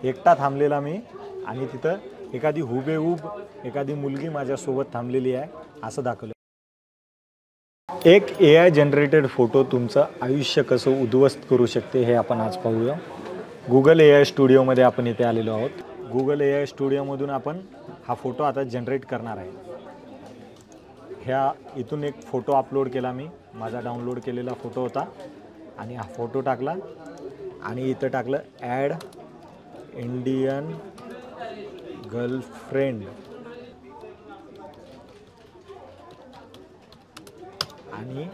एकटा थांबलेला मी आणि तिथं एखादी हुबेहूब एखादी मुलगी माझ्यासोबत थांबलेली आहे असं दाखवलं। एक AI जनरेटेड फोटो तुमचं आयुष्य कसं उद्ध्वस्त करू शकते हे आपण आज पाहूया। Google AI स्टुडिओमध्ये आपण इथे आलेलो आहोत। Google AI स्टुडिओमधून आपण हा फोटो आता जनरेट करणार आहे। ह्या इथून एक फोटो अपलोड केला मी, माझा डाउनलोड केलेला फोटो होता आणि हा फोटो टाकला आणि इथं टाकलं ॲड इंडियन गर्लफ्रेंड आणि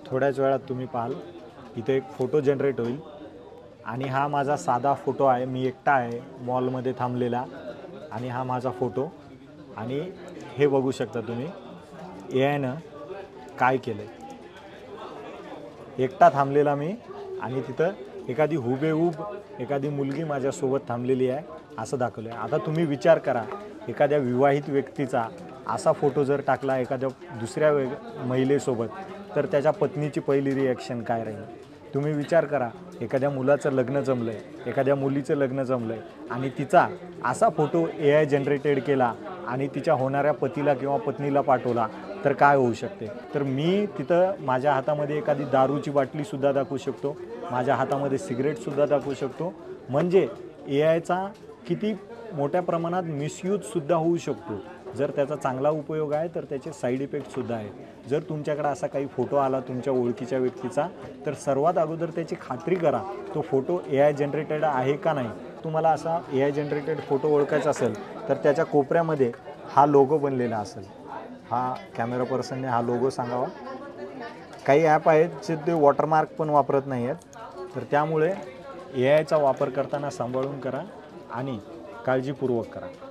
थोड्याच वेळात तुम्ही पाहाल इथे एक फोटो जनरेट होईल आणि हा माझा साधा फोटो आहे। मी एकटा आहे मॉलमध्ये थांबलेला आणि हा माझा फोटो आणि हे बघू शकता तुम्ही AI काय केलं। एकटा थांबलेला मी आणि तिथं एखादी हुबेहूब एखादी मुलगी माझ्यासोबत थांबलेली आहे असं दाखवलं आहे। आता तुम्ही विचार करा, एखाद्या विवाहित व्यक्तीचा असा फोटो जर टाकला एखाद्या दुसऱ्या महिलेसोबत तर त्याच्या पत्नीची पहिली रिॲक्शन काय राहील? तुम्ही विचार करा, एखाद्या मुलाचं लग्न जमलं आहे, एखाद्या मुलीचं लग्न जमलं आहे आणि तिचा असा फोटो AI जनरेटेड केला आणि तिच्या होणाऱ्या पतीला किंवा पत्नीला पाठवला तर काय होऊ शकते? तर मी तिथं माझ्या हातामध्ये एखादी दारूची बाटलीसुद्धा दाखवू शकतो, माझ्या हातामध्ये सिगरेटसुद्धा दाखवू शकतो। म्हणजे AIचा किती मोठ्या प्रमाणात मिसयूजसुद्धा होऊ शकतो। जर त्याचा चांगला उपयोग आहे तर त्याचे साईड इफेक्टसुद्धा आहेत। जर तुमच्याकडे असा काही फोटो आला तुमच्या ओळखीच्या व्यक्तीचा तर सर्वात अगोदर त्याची खात्री करा तो फोटो AI जनरेटेड आहे का नाही। तुम्हाला असा AI जनरेटेड फोटो ओळखायचा असेल तर त्याच्या कोपऱ्यामध्ये हा लोगो बनलेला असेल। हा कॅमेरा पर्सनने हा लोगो सांगावा। काही ॲप आहेत जे ते वॉटरमार्क पण वापरत नाही आहेत, तर त्यामुळे AIचा वापर करताना सांभाळून करा आणि काळजीपूर्वक करा।